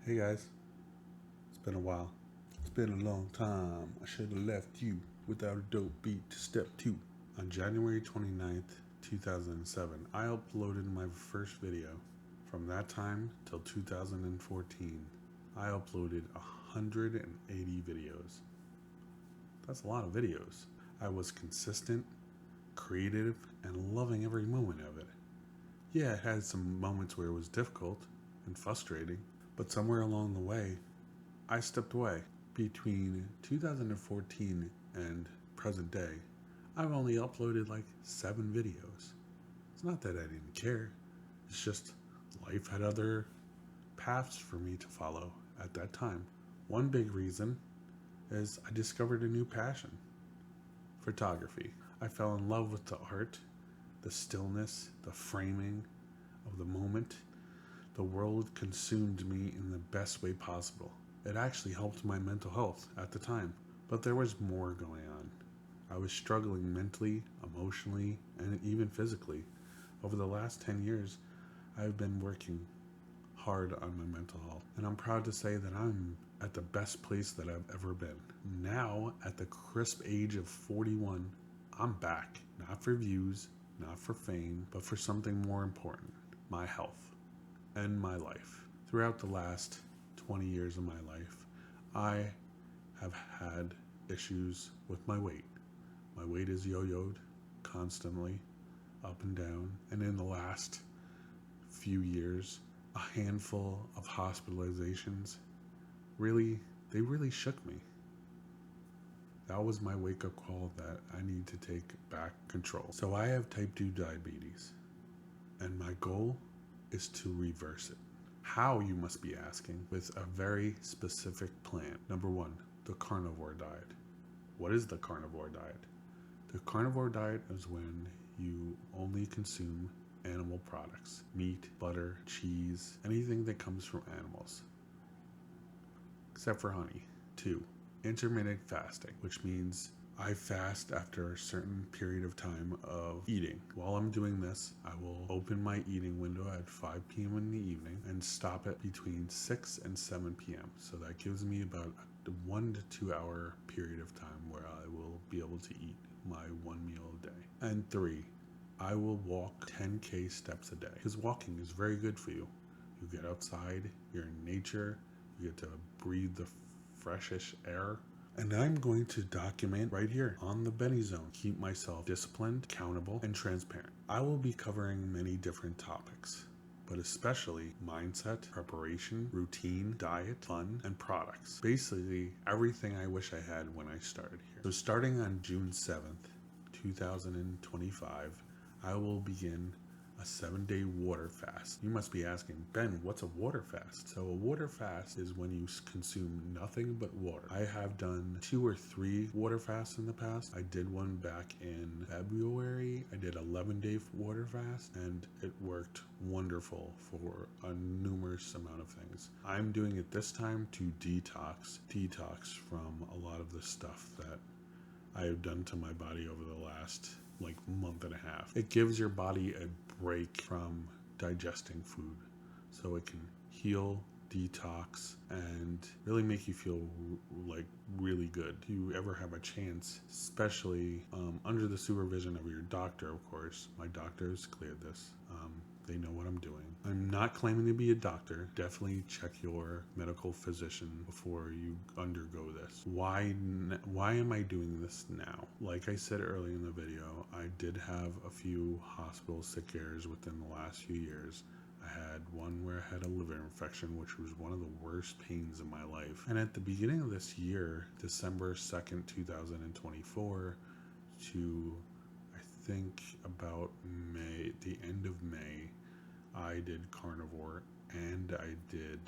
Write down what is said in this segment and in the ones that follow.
Hey guys, it's been a while. It's been a long time. I should have left you without a dope beat to step two. On January 29th, 2007, I uploaded my first video. From that time till 2014, I uploaded 180 videos. That's a lot of videos. I was consistent, creative, and loving every moment of it. Yeah, it had some moments where it was difficult and frustrating, but somewhere along the way, I stepped away. Between 2014 and present day, I've only uploaded like 7 videos. It's not that I didn't care, it's just life had other paths for me to follow at that time. One big reason is I discovered a new passion: photography. I fell in love with the art, the stillness, the framing of the moment. The world consumed me in the best way possible. It actually helped my mental health at the time, but there was more going on. I was struggling mentally, emotionally, and even physically. Over the last 10 years, I've been working hard on my mental health, and I'm proud to say that I'm at the best place that I've ever been. Now, at the crisp age of 41, I'm back, not for views, not for fame, but for something more important: my health and my life. Throughout the last 20 years of my life, I have had issues with my weight. My weight is yo-yoed constantly, up and down, and in the last few years, a handful of hospitalizations they really shook me. That was my wake-up call that I need to take back control. So I have type 2 diabetes, and my goal is to reverse it. How, you must be asking? With a very specific plan. Number 1, the carnivore diet. What is the carnivore diet? The carnivore diet is when you only consume animal products: meat, butter, cheese, anything that comes from animals, except for honey. 2, intermittent fasting, which means I fast after a certain period of time of eating. While I'm doing this, I will open my eating window at 5 p.m. in the evening and stop it between 6 and 7 p.m. So that gives me about a 1 to 2 hour period of time where I will be able to eat my one meal a day. And 3, I will walk 10K steps a day, because walking is very good for you. You get outside, you're in nature, you get to breathe the freshish air. And I'm going to document right here on the Benny Zone, keep myself disciplined, accountable, and transparent. I will be covering many different topics, but especially mindset, preparation, routine, diet, fun, and products. Basically, everything I wish I had when I started here. So starting on June 7th, 2025, I will begin a 7-day water fast. You must be asking, Ben, what's a water fast? So a water fast is when you consume nothing but water. I have done 2 or 3 water fasts in the past. I did one back in February. I did 11-day water fast, and it worked wonderful for a numerous amount of things. I'm doing it this time to detox from a lot of the stuff that I have done to my body over the last month and a half. It gives your body a break from digesting food, so it can heal, detox, and really make you feel really good. If you ever have a chance, especially under the supervision of your doctor, of course. My doctor has cleared this. They know what I'm doing. I'm not claiming to be a doctor. Definitely check your medical physician before you undergo this. Why am I doing this now? Like I said earlier in the video, I did have a few hospital sick cares within the last few years. I had one where I had a liver infection, which was one of the worst pains in my life. And at the beginning of this year, December 2nd, 2024, to I think about May, the end of May, I did carnivore and I did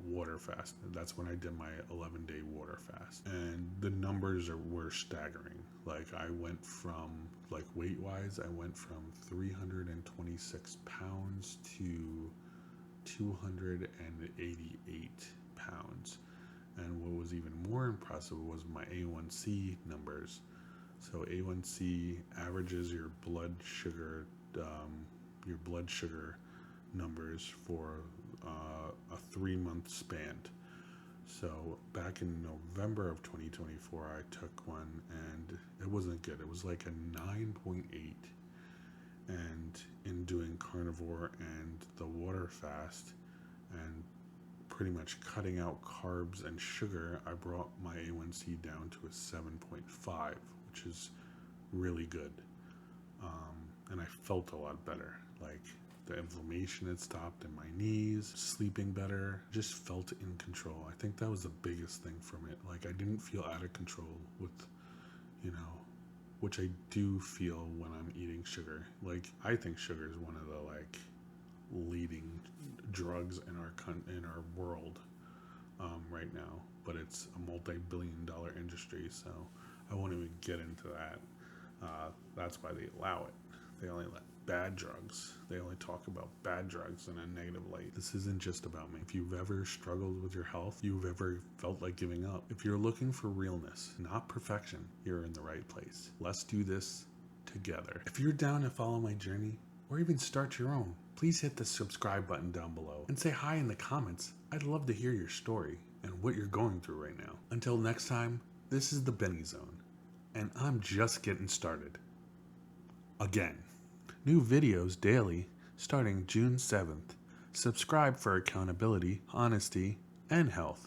water fast. That's when I did my 11-day water fast. And the numbers were staggering. I went from, weight-wise, I went from 326 pounds to 288 pounds. And what was even more impressive was my A1C numbers. So A1C averages your blood sugar numbers for a 3-month span. So back in November of 2024, I took one and it wasn't good. It was like a 9.8. And in doing carnivore and the water fast and pretty much cutting out carbs and sugar, I brought my A1C down to a 7.5, which is really good. And I felt a lot better. Like the inflammation had stopped in my knees, sleeping better, just felt in control. I think that was the biggest thing from it. Like I didn't feel out of control with, which I do feel when I'm eating sugar. Like I think sugar is one of the leading drugs in our world right now, but it's a multi-billion-dollar industry, so I won't even get into that. That's why they allow it. They only let bad drugs. They only talk about bad drugs in a negative light. This isn't just about me. If you've ever struggled with your health, you've ever felt like giving up, if you're looking for realness, not perfection, you're in the right place. Let's do this together. If you're down to follow my journey, or even start your own, please hit the subscribe button down below and say hi in the comments. I'd love to hear your story and what you're going through right now. Until next time, this is the Benny Zone, and I'm just getting started. Again, new videos daily starting June 7th. Subscribe for accountability, honesty, and health.